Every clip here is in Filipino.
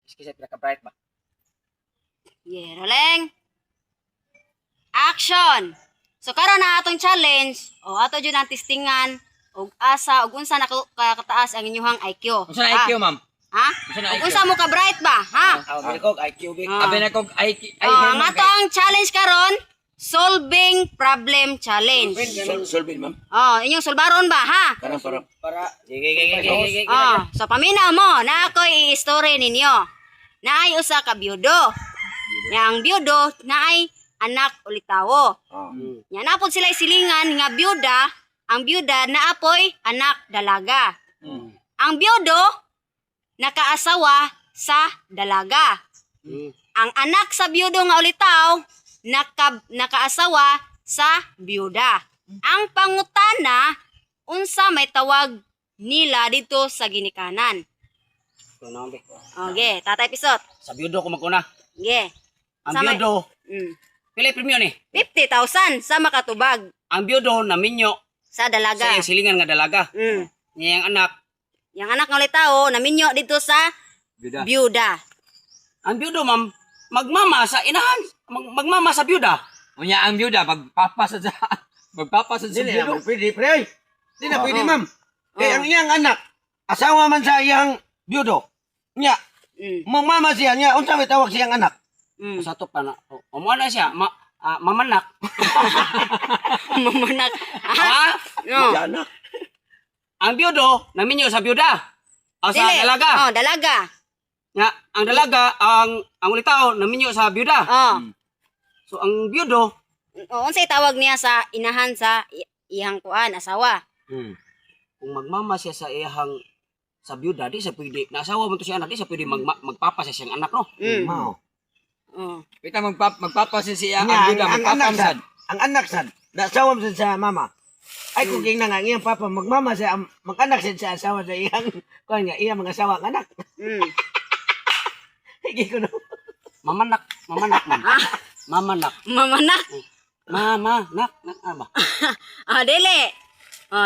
Kasi pinaka-bright ba? Yeah, rolling. Action. So karon na atong challenge o ato jud ang testingan og asa ug unsa na kataas ang inyong IQ. Unsa na IQ, ma'am? Ha? Unsa na Ug IQ? unsa mo ka bright ba? Ha? Bili ko, IQ, big. Ah. Abi na kog IQ. Ang ato ang challenge karon, solving problem challenge. Solving, ma'am. Inyong sulbaron ba, ha? Para. Sige. So paminaw mo na ako'y i-story ninyo. Naay usa ka byudo. Yang byudo naay anak ulitawo. Nya napod sila silingan nga byuda, ang byuda naapoy anak dalaga. Ang byudo nakaasawa sa dalaga. Ang anak sa byudo nga ulitaw nakaasawa sa byuda. Ang pangutana unsa may tawag nila dito sa ginikanan. Okay, tatay pisot. Sa byudo ko magkuna. Okay. Ang Sa may- byudo, pila premium ni? 50,000 sa makatubag Ang byudo naminyo sa dalaga. sa iyang silingan nga dalaga. Niya ang anak. Yang anak ng ulitaw naminyo dito sa byuda. Ang byudo, ma'am, magmama sa inahan. Magmama sa byuda. Unya ang byuda magpapasad sa Dili byudo. naman pwede, pre. Di na pwede, ma'am. Oh. Kaya ang iyang anak, asawa man sa iyang byudo. Nya, mama siya niya, unsa may tawag siyang anak? Sa to pa na. Umuha na siya. Mamanak. Mamanak. Ha? No. Anak. Ang byudo, naminyo sa byuda. O sa Dili. dalaga. Oh, dalaga. Nga, ang dalaga, ang ulitaw, naminyo sa byuda. Oh. So, ang byudo, Unsay tawag niya sa inahan sa iyang kuan, asawa? kung magmama siya sa iyang sa byuda, di sa pwede, naasawa mo to siya anak, di sa pwede magpapa siya siyang anak, no? Mao. Oh. Kita magpapasid siya ang Nya, byuda ang anak magpapamsad. sad. Ang anak sad. Nasawa man sad sa mama. Ay kung king na nga iyang papa magmama siya mag-anak sad sa asawa sa iyang kuan nga iyang mga asawa ang anak. Higi ko no. Mamanak, ma'am. Mamanak. Mamanak. Nak ba? Dili.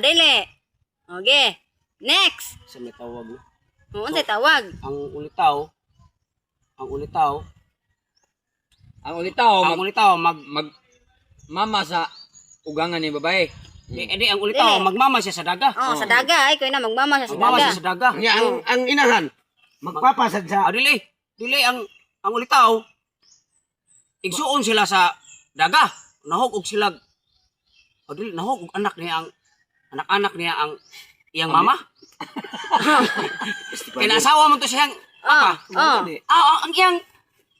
Dili. Okay. Next. Sa may tawag, no? Unsay tawag? Ang ulitaw, Ang ulitaw magmama sa ugangan ni babae. di ang ulitaw, Dili. magmama siya sa daga. Sa daga ay koy na magmama siya sa Magmama daga. siya sa daga. Nya ang inahan magpapasad sa Dili ang ulitaw, igsuon sila sa daga. Nahog og sila. Dili nahog og anak niya ang anak-anak niya ang iyang mama. Kinasawa mo to siyang papa.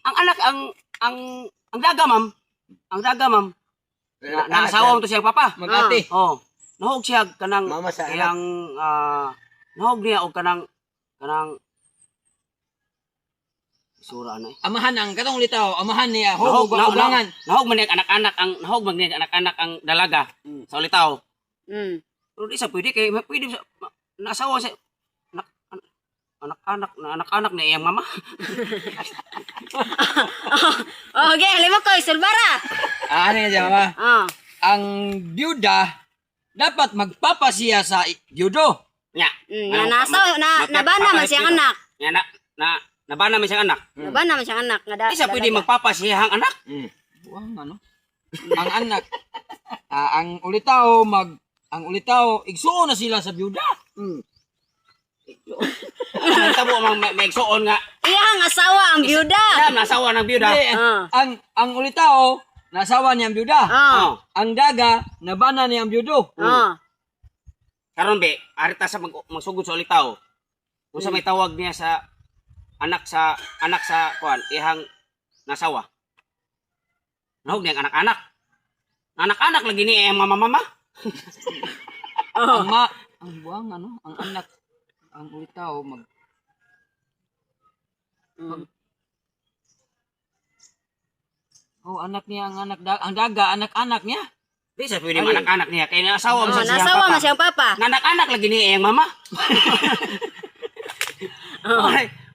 Ang anak ang daga, ma'am. Ang daga, ma'am. Naasawa mo to siyang papa. Mag-ate. Nahog siya kanang Mama sa anak. iyang nahog niya og kanang sura na. Amahan ang katong ulitaw, amahan niya Nahog hubog ang ugangan. nahog man niya anak-anak ang dalaga sa ulitaw. Pero di sa pwede kay pwede sa naasawa siya anak-anak na iyang mama. Okay, halimo ko sulbara. Ano nga dyan, mama? Ang byuda dapat magpapasiya sa byudo. Nya. Nabana man siyang anak. Nya nabana man siyang anak. Nabana man siyang anak. Di sa pwede magpapasiyahang anak. Buwang ano? Ang anak, ang ulitaw, igsuon na sila sa byuda. Ang tabo may igsuon nga. Iyang asawa ang byuda. Nasawa ng byuda. Hindi, ang ulitaw, nasawa niya ang byuda. Ang daga, nabana niya ang byudo. Karon be, arita sa magsugod sa ulitaw. Kung sa may tawag niya sa anak sa kuan, ihang nasawa. Nahog niya ang anak-anak. Anak-anak lagi ni iyang mama. Ang buwang ano, ang anak, ang ulitaw, anak niya, ang daga, anak-anak niya. Di sa pwede anak-anak niya. Kaya nasawa mo sa siyang Nasawa papa. man siyang papa. Anak-anak lagi ni iyang mama.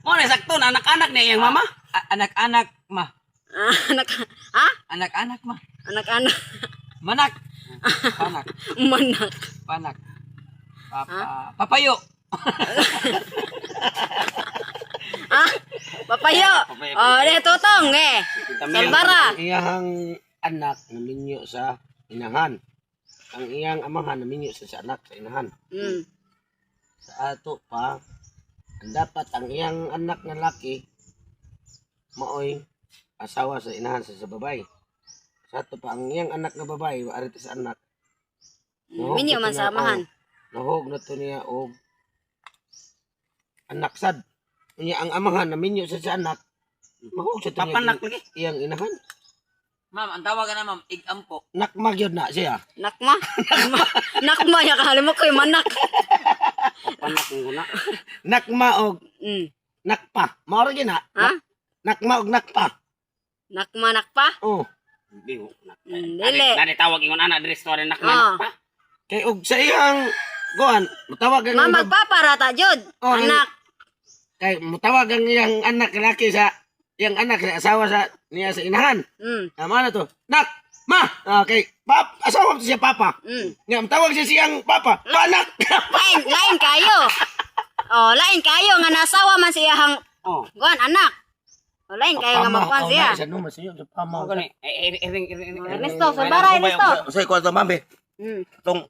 Mo sakto na anak-anak ni iyang mama. Anak-anak, ma. Anak-anak. Manak. Panak. Manak. Panak. Papayo. Papayo. Oh, de Totong eh. Salbara. Ang iyang anak naminyo sa inahan. Ang iyang amahan naminyo sa anak sa inahan. Mm. Sa ato pa, ang dapat ang iyang anak na laki maoy asawa sa inahan sa babae. Sa ato pa, ang iyang anak na babae, arito sa anak. Minyo man sa amahan. Nahog na to niya og anak sad. Unya ang amahan naminyo sa anak. Mahog sa to niya Papanak lagi. iyang inahan. Ma'am, ang tawag na ma'am, igampo. Nakmag yun na siya. Nakma. Nakma ya kahalo mo ko yung manak. Papanak mo na. Nakma og Mm. nakpa. Mao ra gina. Ha? Nakma og nakpa. Nakma nakpa? Oh. Hindi mo. Dili. Nani tawag ingon ana diri store nak Ah. pa. Kay og sa iyang kuan, mutawag ang Ma magpaparata jud. Oh, Anak. kay mutawag ang iyang anak laki sa iyang anak sa asawa sa niya sa inahan. Mm. Tama na to. Nak, ma. Okay, pap, asawa to siya papa. Mm. Nga tawag siya siyang papa. Panak. Lain kayo. Oh, lain kayo nga nasawa man siya hang Oh. kuan anak. Oh, lain kayo nga magkuan siya. Sa numa siya sa pama. Mo gani. Iring. Ernesto, Salbara, Ernesto. Usay ko ito, mambe. Mm. Itong,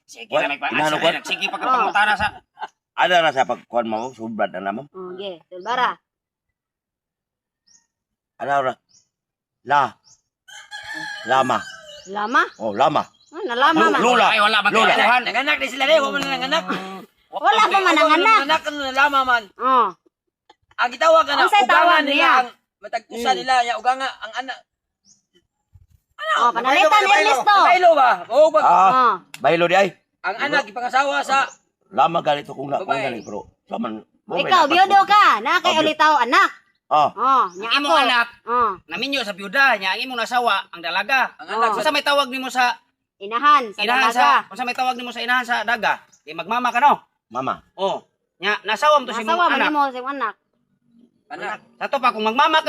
Sige, What? Inano ko? sige pagkapangutara sa ada na sa pagkuhan mo, subrad na naman. Oh, okay. Salbara. Ano na? Lama. Lama? Oh, lama. Oh, nalama man. Lola. ay wala ba Lola. tuhan. Nanganak din sila rin, wala na nanganak. Wala pa man ang anak. Nanganak ano na lama man. Oh. Ang gitawag ka na, Unsay tawag ugangan niya? nila, ang matagpusan nila, yung uganga, ang anak. Oh, panalitan Ernesto. Kailo ba? Oo ba? Oh. Baylo di ay. Ang anak, ipangasawa sa, Lama ganito kung na Babae. galing pero saman. Ikaw, biyudo ka. Na kay ulitaw anak. Ah, Oh, nya Ang ako. imong anak Oh, naminyo sa byuda nya ang imong nasawa ang dalaga. ang anak Kung sa may tawag nimo sa inahan sa inahan dalaga. sa kung sa may tawag nimo sa inahan sa daga, di magmama ka no. mama. Oh. Nya nasawa mo to si Nasawa imong man anak. mo sa imong anak. anak. Sa to pa kung magmama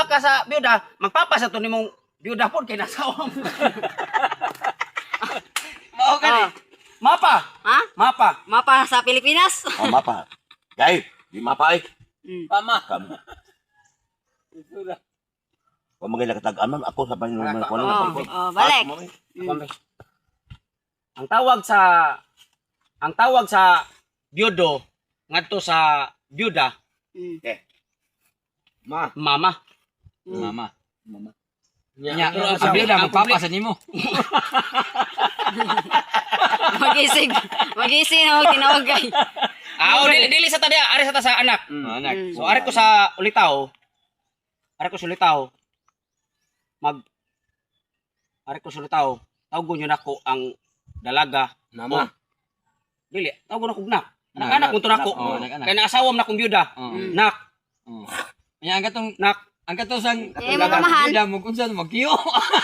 ka sa byuda, magpapa sa to nimong byuda pod kay nasawa mo. Mao ka ni. Oh. Mapa. Ha? Mapa. Mapa sa Pilipinas. Oh, mapa. Gay, di mapa ay. Pama. Kam. Kung magila katagaan man ako sa panyo man ko Oh, balik. Ang tawag sa byudo ngadto sa byuda, Mm. Ma. mama. Mama. Nya, Nya, ang bida magpapasan nimo. Magising na huwag tinawag kay. Dili sa tadia, ari sa ta sa anak. Anak. So ari ko sa ulitaw. Ari ko sa ulitaw. Ari ko sa ulitaw. Tawgon yun ako ang dalaga. Mama. Dili, tawgon ako nak. Anak mo to nako. Oh, anak. Kaya naasawam na kong byuda. Oh. Nak, Nya ang katong nak. ang katong sang Eh, mamamahan. bida mo kung saan magkiyo.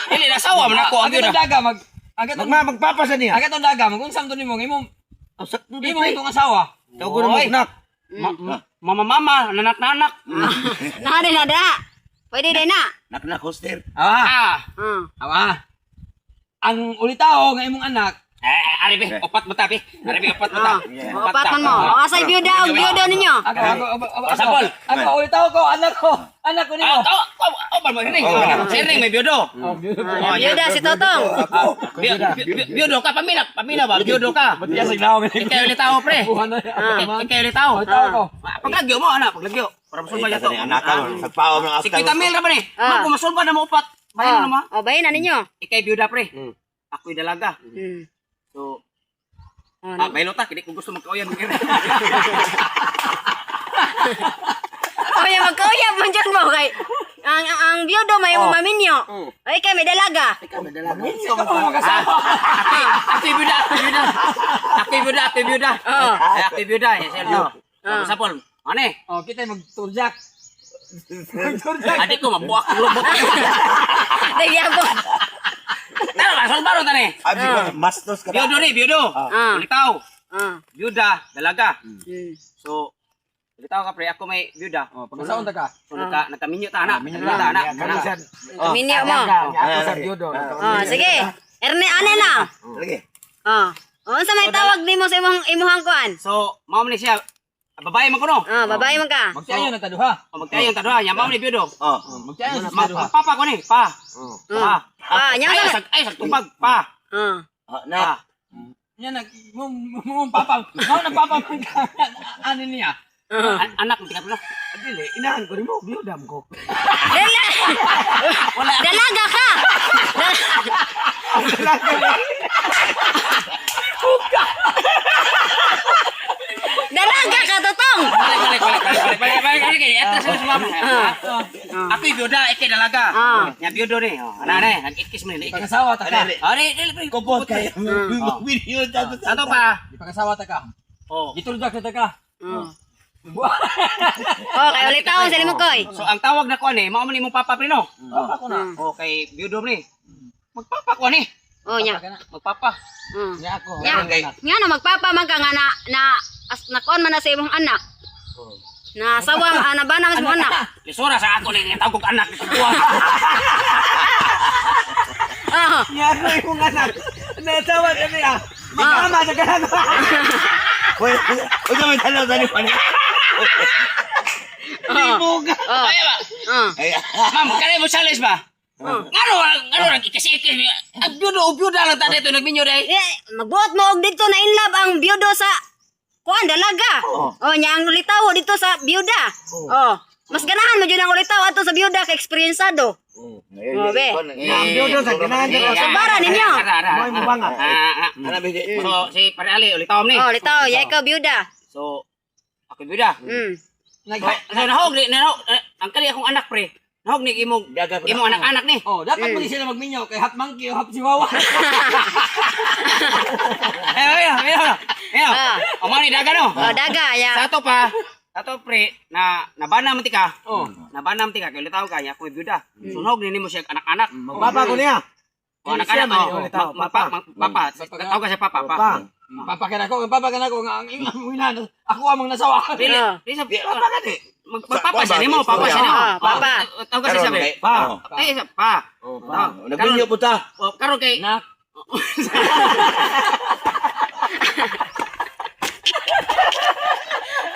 Dili naasawam na ako ang Ang katong byuda. daga mag ang katong Magpapasa niya. ang katong daga mag kung saan to nimo imong Sakto imong itong asawa. Tawag mo Oy. nak. Mama, nanak. Nade nada. Pwede din na. Nak hoster. Ah, Ah. ang ulitaw nga imong anak. Ari be, opat mata be. Ari be, opat mata. Oh, opat man mo. Oh, asay byuda og byudo ninyo. Sapol. Ako ulitaw ko, anak ko nimo. Sering may byudo. Byuda si Totong. Byudo ka, pamina ba? Byudo ka. Iya signaw Ikaw ulit tao, pre. Ikaw ulit tao. Ulitaw ko. Paglagyo mo, anak, paglagyo. Para masulba niya to. Anak ka, nagpaaw ng Si Kita Mil na ba ni? Ah. Kung masulba na mo upat, bayan mo naman. Oh, bayin na ninyo. Ikay byuda, pre. Ako'y dalaga. Mm. So, Oh, baylo ta, hindi ko gusto magkauyan. oh, yung magkuyab man dyan mo kay ang byudo may imong maminyo. Ay kay may dalaga. Ako'y byuda. Ako'y byuda. Seryo. Sapol, ane? Oh, kita magturjak. Adik ko, mabuak ang lubot. Nagyabot. Tara ba, solbaro tani. Abi ko mastos ka. Byudo ni, byudo. Ah. Ulitaw. Ah. Byuda, dalaga. Mm. So, ulitaw ka pre, ako may byuda. Oh, pagkasaon ta ka. So, nagkaminyo ta, anak. Minyo Minyo ta, anak. Kanisan. Minyo mo. Ako sa judo. Oh, sige. Erne ane na. Lagi. Oh. Oh, sa may tawag nimo sa imong imuhang kuan. So, mao man ni siya, babae man kuno. Babae man ka. Magtiayon na taduha. O magtayo ta duha, nya mao ni biyudo. Oh. Magtiayon sa taduha. Papa ko ni, pa. Pa. Nya Ay sa tubag, pa. Na. Yan nag mo papa. Mao na papa man ka. Ano niya? Anak mo tingap na. Dili, inahan ko rin mo, biyudam ko. Dalaga ka. Dalaga ka, Totong. Balik. Ito sa sumama. Ako yung biyuda, ito dalaga. Nya biyudo ni. Ana na, nag-itkis mo ni. Pagkasawa ta ka. Dili. Kupot kayo. Video tato. Ato pa. Di pagkasawa ta ka. Oh. Gituldak na ta ka. Kay ulit taon sa limog koy. So ang tawag na ko ni, mao man imong papa prino. Papa ko na. Okay, biyudo ni. Magpapa ko ni. Nya. Magpapa. Nya ako. Nya no magpapa man ka nga na kon man na sa imong anak. Na sawang na ba na sa imong anak. Lisura sa ako ni tawag kog anak ni kuha. Niya ko yung anak. Natawa ka niya. Magkama sa kanan. Uy, may talo sa ni pan. Ibuga. Ay ba? Ay. Ma'am, kaya mo salis ba? Ngano lang ikasi-ikis. Ang biyudo lang ta dito nagminyo dai. Magbuot mo og dito na inlab ang biyudo sa kuan dalaga. Nya ang ulitaw dito sa biyuda. Mas ganahan mo jud ang ulitaw ato sa biyuda ka eksperyensado. Be. Ang biyudo sa ganahan ko. Sabara ninyo. Moy mo banga. Ana bidi. So si Pare Ali ulitaw ni. Ulitaw, ya ikaw biyuda. So ako biyuda. So nahog ni ang kani akong anak pre. Nahog ni imong anak-anak ni. Oh, dapat mo sila magminyo kay half monkey o half chihuahua. O mo ni daga no. Daga ya. Sa ato pa, ato pre na nabana man tika. Nabana man tika kay ulitaw ka nya ako biyuda. So nahog ni nimo siya anak-anak. Papa ko niya. O anak-anak o. Papa, tawag ka siya papa. Papa ka na ko nga ang inan. Ako among nasawa. Dili sa papa ka di. Magpapa siya nimo, papa siya nimo. Papa. Tawag ka siya sabi. Pa. Ay sa pa. Nagminyo po ta. Karon kay Nak.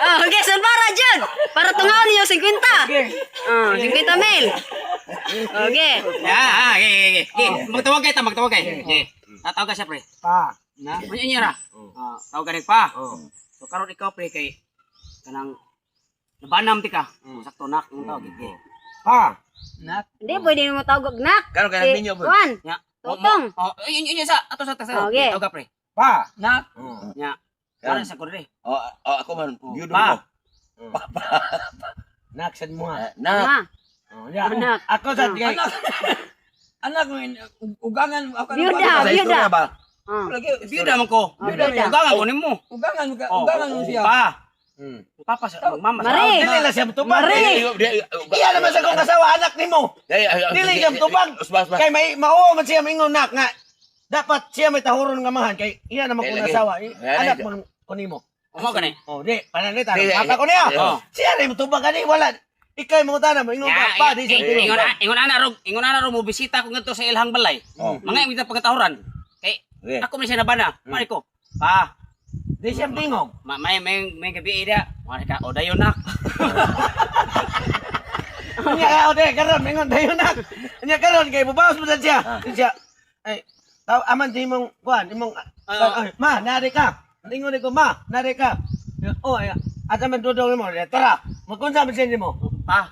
Okay, sulbara dyan. Para tungaw ninyo 50. 50 mil. Okay. Magtawag kay. Tatawag ka siya pre. Pa. Na, ano niya ra? Tawag ka rin pa. So karon ikaw pre kay kanang nabanam ti ka. Sakto nak yung tawag. Pa. Nak. Hindi, pwede mo tawag nak. Kano ka nagminyo po? Kuan. Nya. Totong. Yun sa ato sa tasa. Okay. Tawag ka pre. Pa. Nak. Nya. Karon sa kore. Ako man. Biyudo Pa. ko. Naksan mo ha. Na. Anak. Ako sa tigay. Anak mo ugangan ako Biyuda. Sa istorya ba? Biyuda man ko. Biyuda. Ugangan ko nimo. Ugangan mo siya. Pa. Papa sa mama sa. Mari. Dili lang siya tubag. Mari. Iya naman sa kong kasawa anak nimo. Dili siya tubag. Kay may mao man siya mingon nak nga. Dapat siya may tahuron nga mahan kay iya naman kong kasawa. Anak mo kunimo. Mo gani. Oh, di, pananita. Papa ko niya. Siya rin tubag kani wala. Ikay mo tanam mo ingon pa di siya tubag. Ingon ana ro mo bisita ko ngadto sa ilhang balay. Mga imita pagkatahuran. Kay ako man siya nabana. Mari ko. Pa. Di siya tingog. May gabi ida. Mari ka odayon nak. Nya ode karon mingon dayon nak. Nya karon kay bubaos mo siya. Siya ay aman di mong kuan imong ma nari ka. Ingon ko ma nari ka. Oh ay ata man dodol mo tara. Magkunsa man siya mo. Pa.